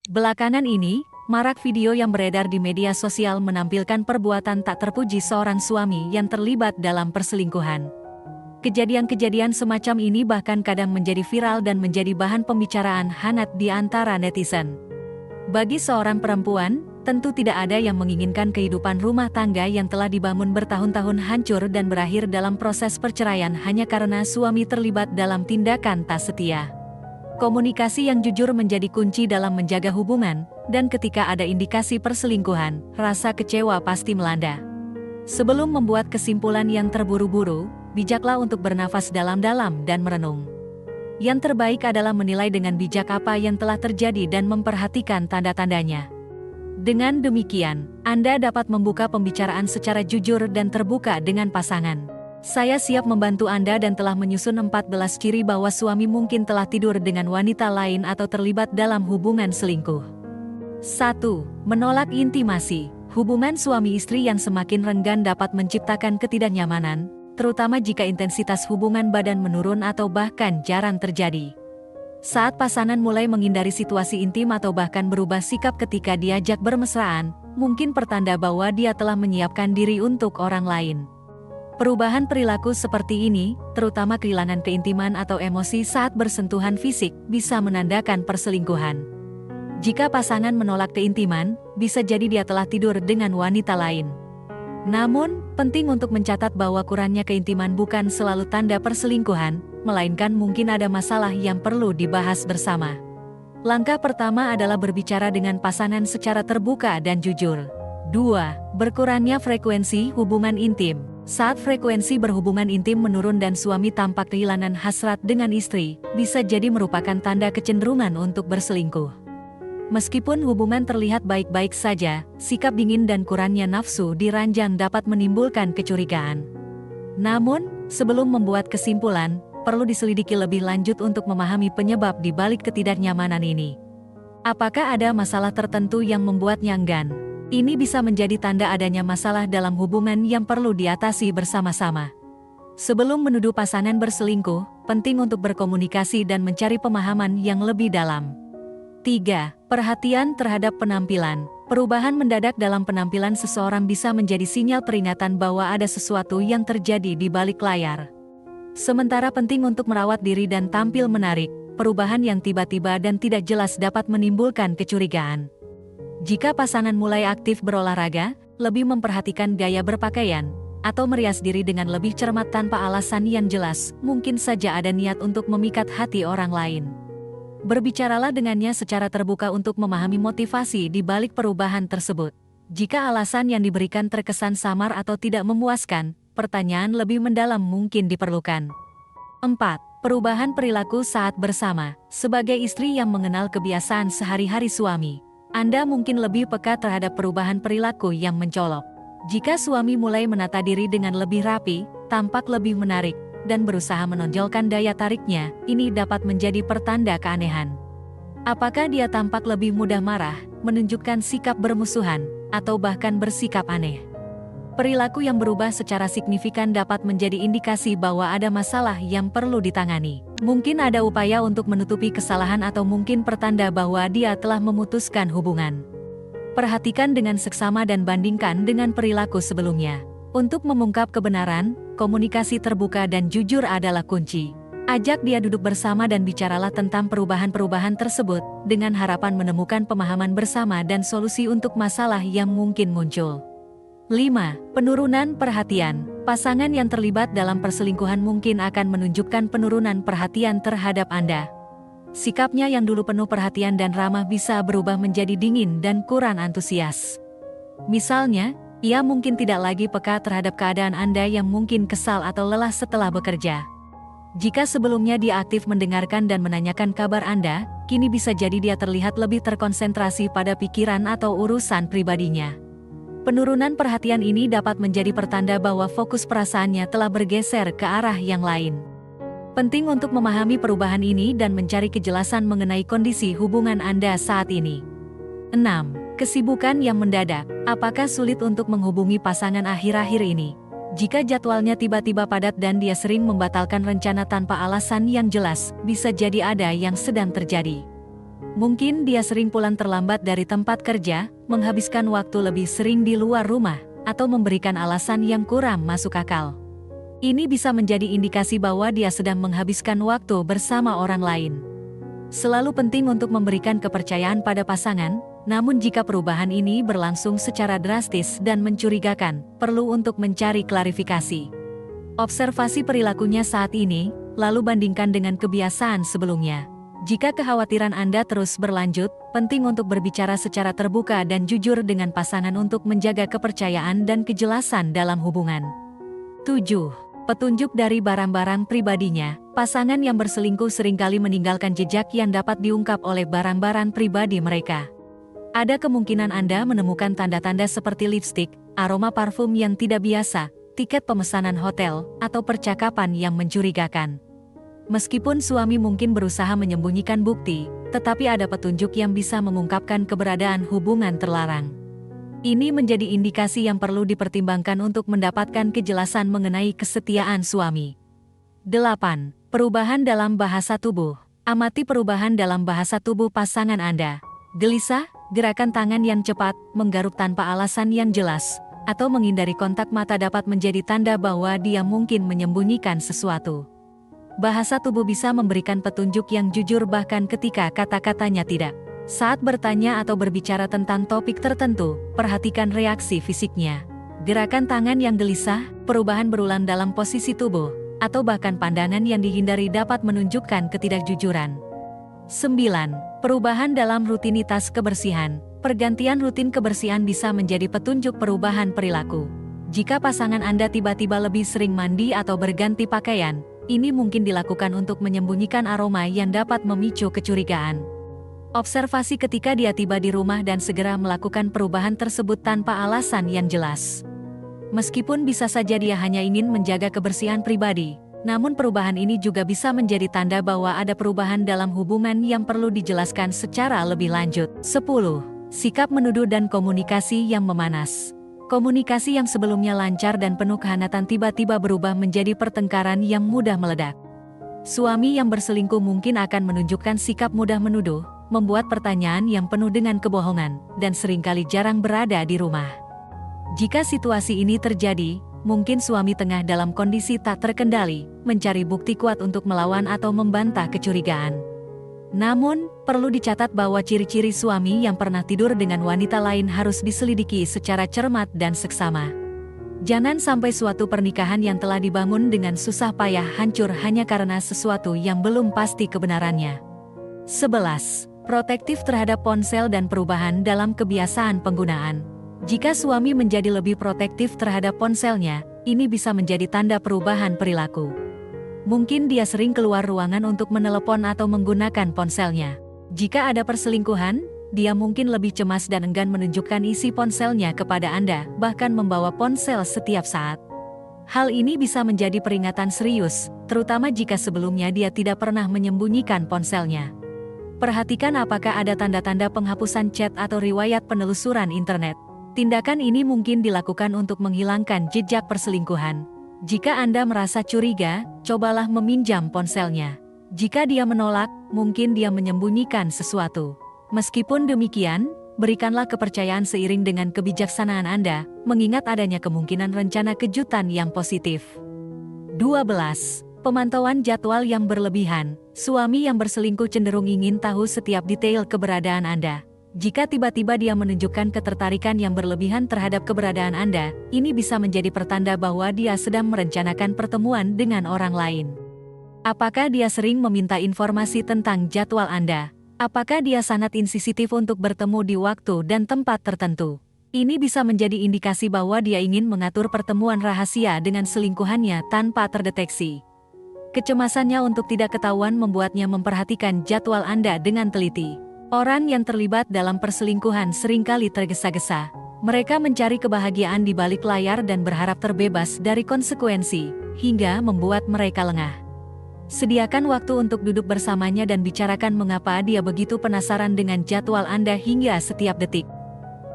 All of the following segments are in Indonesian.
Belakangan ini, marak video yang beredar di media sosial menampilkan perbuatan tak terpuji seorang suami yang terlibat dalam perselingkuhan. Kejadian-kejadian semacam ini bahkan kadang menjadi viral dan menjadi bahan pembicaraan hangat di antara netizen. Bagi seorang perempuan, tentu tidak ada yang menginginkan kehidupan rumah tangga yang telah dibangun bertahun-tahun hancur dan berakhir dalam proses perceraian hanya karena suami terlibat dalam tindakan tak setia. Komunikasi yang jujur menjadi kunci dalam menjaga hubungan, dan ketika ada indikasi perselingkuhan, rasa kecewa pasti melanda. Sebelum membuat kesimpulan yang terburu-buru, bijaklah untuk bernafas dalam-dalam dan merenung. Yang terbaik adalah menilai dengan bijak apa yang telah terjadi dan memperhatikan tanda-tandanya. Dengan demikian, Anda dapat membuka pembicaraan secara jujur dan terbuka dengan pasangan. Saya siap membantu Anda dan telah menyusun 14 ciri bahwa suami mungkin telah tidur dengan wanita lain atau terlibat dalam hubungan selingkuh. 1. Menolak intimasi. Hubungan suami istri yang semakin renggan dapat menciptakan ketidaknyamanan, terutama jika intensitas hubungan badan menurun atau bahkan jarang terjadi. Saat pasangan mulai menghindari situasi intim atau bahkan berubah sikap ketika diajak bermesraan, mungkin pertanda bahwa dia telah menyiapkan diri untuk orang lain. Perubahan perilaku seperti ini, terutama kehilangan keintiman atau emosi saat bersentuhan fisik, bisa menandakan perselingkuhan. Jika pasangan menolak keintiman, bisa jadi dia telah tidur dengan wanita lain. Namun, penting untuk mencatat bahwa kurangnya keintiman bukan selalu tanda perselingkuhan, melainkan mungkin ada masalah yang perlu dibahas bersama. Langkah pertama adalah berbicara dengan pasangan secara terbuka dan jujur. 2. Berkurangnya frekuensi hubungan intim. Saat frekuensi berhubungan intim menurun dan suami tampak kehilangan hasrat dengan istri, bisa jadi merupakan tanda kecenderungan untuk berselingkuh. Meskipun hubungan terlihat baik-baik saja, sikap dingin dan kurangnya nafsu di ranjang dapat menimbulkan kecurigaan. Namun, sebelum membuat kesimpulan, perlu diselidiki lebih lanjut untuk memahami penyebab di balik ketidaknyamanan ini. Apakah ada masalah tertentu yang membuatnya enggan? Ini bisa menjadi tanda adanya masalah dalam hubungan yang perlu diatasi bersama-sama. Sebelum menuduh pasangan berselingkuh, penting untuk berkomunikasi dan mencari pemahaman yang lebih dalam. 3. Perhatian terhadap penampilan. Perubahan mendadak dalam penampilan seseorang bisa menjadi sinyal peringatan bahwa ada sesuatu yang terjadi di balik layar. Sementara penting untuk merawat diri dan tampil menarik, perubahan yang tiba-tiba dan tidak jelas dapat menimbulkan kecurigaan. Jika pasangan mulai aktif berolahraga, lebih memperhatikan gaya berpakaian, atau merias diri dengan lebih cermat tanpa alasan yang jelas, mungkin saja ada niat untuk memikat hati orang lain. Berbicaralah dengannya secara terbuka untuk memahami motivasi di balik perubahan tersebut. Jika alasan yang diberikan terkesan samar atau tidak memuaskan, pertanyaan lebih mendalam mungkin diperlukan. 4. Perubahan perilaku saat bersama. Sebagai istri yang mengenal kebiasaan sehari-hari suami, Anda mungkin lebih peka terhadap perubahan perilaku yang mencolok. Jika suami mulai menata diri dengan lebih rapi, tampak lebih menarik, dan berusaha menonjolkan daya tariknya, ini dapat menjadi pertanda keanehan. Apakah dia tampak lebih mudah marah, menunjukkan sikap bermusuhan, atau bahkan bersikap aneh? Perilaku yang berubah secara signifikan dapat menjadi indikasi bahwa ada masalah yang perlu ditangani. Mungkin ada upaya untuk menutupi kesalahan atau mungkin pertanda bahwa dia telah memutuskan hubungan. Perhatikan dengan seksama dan bandingkan dengan perilaku sebelumnya. Untuk mengungkap kebenaran, komunikasi terbuka dan jujur adalah kunci. Ajak dia duduk bersama dan bicaralah tentang perubahan-perubahan tersebut, dengan harapan menemukan pemahaman bersama dan solusi untuk masalah yang mungkin muncul. 5. Penurunan perhatian. Pasangan yang terlibat dalam perselingkuhan mungkin akan menunjukkan penurunan perhatian terhadap Anda. Sikapnya yang dulu penuh perhatian dan ramah bisa berubah menjadi dingin dan kurang antusias. Misalnya, ia mungkin tidak lagi peka terhadap keadaan Anda yang mungkin kesal atau lelah setelah bekerja. Jika sebelumnya dia aktif mendengarkan dan menanyakan kabar Anda, kini bisa jadi dia terlihat lebih terkonsentrasi pada pikiran atau urusan pribadinya. Penurunan perhatian ini dapat menjadi pertanda bahwa fokus perasaannya telah bergeser ke arah yang lain. Penting untuk memahami perubahan ini dan mencari kejelasan mengenai kondisi hubungan Anda saat ini. 6. Kesibukan yang mendadak. Apakah sulit untuk menghubungi pasangan akhir-akhir ini? Jika jadwalnya tiba-tiba padat dan dia sering membatalkan rencana tanpa alasan yang jelas, bisa jadi ada yang sedang terjadi. Mungkin dia sering pulang terlambat dari tempat kerja, menghabiskan waktu lebih sering di luar rumah, atau memberikan alasan yang kurang masuk akal. Ini bisa menjadi indikasi bahwa dia sedang menghabiskan waktu bersama orang lain. Selalu penting untuk memberikan kepercayaan pada pasangan, namun jika perubahan ini berlangsung secara drastis dan mencurigakan, perlu untuk mencari klarifikasi. Observasi perilakunya saat ini, lalu bandingkan dengan kebiasaan sebelumnya. Jika kekhawatiran Anda terus berlanjut, penting untuk berbicara secara terbuka dan jujur dengan pasangan untuk menjaga kepercayaan dan kejelasan dalam hubungan. 7. Petunjuk dari barang-barang pribadinya. Pasangan yang berselingkuh seringkali meninggalkan jejak yang dapat diungkap oleh barang-barang pribadi mereka. Ada kemungkinan Anda menemukan tanda-tanda seperti lipstik, aroma parfum yang tidak biasa, tiket pemesanan hotel, atau percakapan yang mencurigakan. Meskipun suami mungkin berusaha menyembunyikan bukti, tetapi ada petunjuk yang bisa mengungkapkan keberadaan hubungan terlarang. Ini menjadi indikasi yang perlu dipertimbangkan untuk mendapatkan kejelasan mengenai kesetiaan suami. 8. Perubahan dalam bahasa tubuh. Amati perubahan dalam bahasa tubuh pasangan Anda. Gelisah, gerakan tangan yang cepat, menggaruk tanpa alasan yang jelas, atau menghindari kontak mata dapat menjadi tanda bahwa dia mungkin menyembunyikan sesuatu. Bahasa tubuh bisa memberikan petunjuk yang jujur bahkan ketika kata-katanya tidak. Saat bertanya atau berbicara tentang topik tertentu, perhatikan reaksi fisiknya. Gerakan tangan yang gelisah, perubahan berulang dalam posisi tubuh, atau bahkan pandangan yang dihindari dapat menunjukkan ketidakjujuran. 9. Perubahan dalam rutinitas kebersihan. Pergantian rutin kebersihan bisa menjadi petunjuk perubahan perilaku. Jika pasangan Anda tiba-tiba lebih sering mandi atau berganti pakaian, ini mungkin dilakukan untuk menyembunyikan aroma yang dapat memicu kecurigaan. Observasi ketika dia tiba di rumah dan segera melakukan perubahan tersebut tanpa alasan yang jelas. Meskipun bisa saja dia hanya ingin menjaga kebersihan pribadi, namun perubahan ini juga bisa menjadi tanda bahwa ada perubahan dalam hubungan yang perlu dijelaskan secara lebih lanjut. 10. Sikap menuduh dan komunikasi yang memanas. Komunikasi yang sebelumnya lancar dan penuh kehangatan tiba-tiba berubah menjadi pertengkaran yang mudah meledak. Suami yang berselingkuh mungkin akan menunjukkan sikap mudah menuduh, membuat pertanyaan yang penuh dengan kebohongan, dan seringkali jarang berada di rumah. Jika situasi ini terjadi, mungkin suami tengah dalam kondisi tak terkendali, mencari bukti kuat untuk melawan atau membantah kecurigaan. Namun, perlu dicatat bahwa ciri-ciri suami yang pernah tidur dengan wanita lain harus diselidiki secara cermat dan seksama. Jangan sampai suatu pernikahan yang telah dibangun dengan susah payah hancur hanya karena sesuatu yang belum pasti kebenarannya. 11. Protektif terhadap ponsel dan perubahan dalam kebiasaan penggunaan. Jika suami menjadi lebih protektif terhadap ponselnya, ini bisa menjadi tanda perubahan perilaku. Mungkin dia sering keluar ruangan untuk menelepon atau menggunakan ponselnya. Jika ada perselingkuhan, dia mungkin lebih cemas dan enggan menunjukkan isi ponselnya kepada Anda, bahkan membawa ponsel setiap saat. Hal ini bisa menjadi peringatan serius, terutama jika sebelumnya dia tidak pernah menyembunyikan ponselnya. Perhatikan apakah ada tanda-tanda penghapusan chat atau riwayat penelusuran internet. Tindakan ini mungkin dilakukan untuk menghilangkan jejak perselingkuhan. Jika Anda merasa curiga, cobalah meminjam ponselnya. Jika dia menolak, mungkin dia menyembunyikan sesuatu. Meskipun demikian, berikanlah kepercayaan seiring dengan kebijaksanaan Anda, mengingat adanya kemungkinan rencana kejutan yang positif. 12. Pemantauan jadwal yang berlebihan. Suami yang berselingkuh cenderung ingin tahu setiap detail keberadaan Anda. Jika tiba-tiba dia menunjukkan ketertarikan yang berlebihan terhadap keberadaan Anda, ini bisa menjadi pertanda bahwa dia sedang merencanakan pertemuan dengan orang lain. Apakah dia sering meminta informasi tentang jadwal Anda? Apakah dia sangat insensitif untuk bertemu di waktu dan tempat tertentu? Ini bisa menjadi indikasi bahwa dia ingin mengatur pertemuan rahasia dengan selingkuhannya tanpa terdeteksi. Kecemasannya untuk tidak ketahuan membuatnya memperhatikan jadwal Anda dengan teliti. Orang yang terlibat dalam perselingkuhan seringkali tergesa-gesa. Mereka mencari kebahagiaan di balik layar dan berharap terbebas dari konsekuensi, hingga membuat mereka lengah. Sediakan waktu untuk duduk bersamanya dan bicarakan mengapa dia begitu penasaran dengan jadwal Anda hingga setiap detik.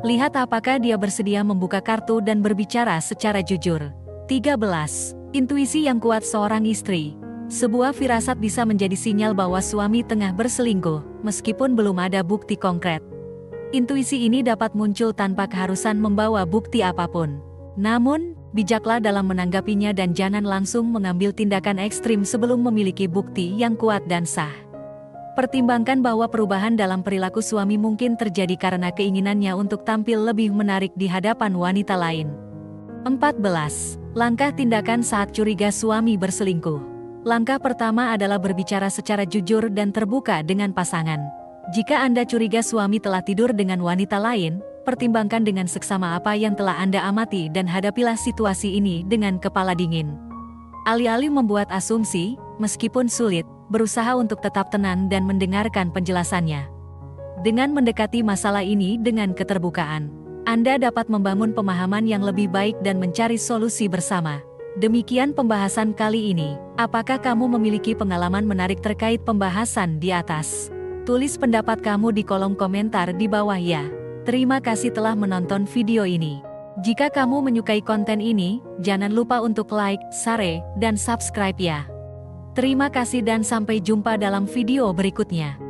Lihat apakah dia bersedia membuka kartu dan berbicara secara jujur. 13. Intuisi yang kuat seorang istri. Sebuah firasat bisa menjadi sinyal bahwa suami tengah berselingkuh, meskipun belum ada bukti konkret. Intuisi ini dapat muncul tanpa keharusan membawa bukti apapun. Namun, bijaklah dalam menanggapinya dan jangan langsung mengambil tindakan ekstrim sebelum memiliki bukti yang kuat dan sah. Pertimbangkan bahwa perubahan dalam perilaku suami mungkin terjadi karena keinginannya untuk tampil lebih menarik di hadapan wanita lain. 14. Langkah tindakan saat curiga suami berselingkuh. Langkah pertama adalah berbicara secara jujur dan terbuka dengan pasangan. Jika Anda curiga suami telah tidur dengan wanita lain, pertimbangkan dengan seksama apa yang telah Anda amati dan hadapilah situasi ini dengan kepala dingin. Alih-alih membuat asumsi, meskipun sulit, berusaha untuk tetap tenang dan mendengarkan penjelasannya. Dengan mendekati masalah ini dengan keterbukaan, Anda dapat membangun pemahaman yang lebih baik dan mencari solusi bersama. Demikian pembahasan kali ini. Apakah kamu memiliki pengalaman menarik terkait pembahasan di atas? Tulis pendapat kamu di kolom komentar di bawah ya. Terima kasih telah menonton video ini. Jika kamu menyukai konten ini, jangan lupa untuk like, share, dan subscribe ya. Terima kasih dan sampai jumpa dalam video berikutnya.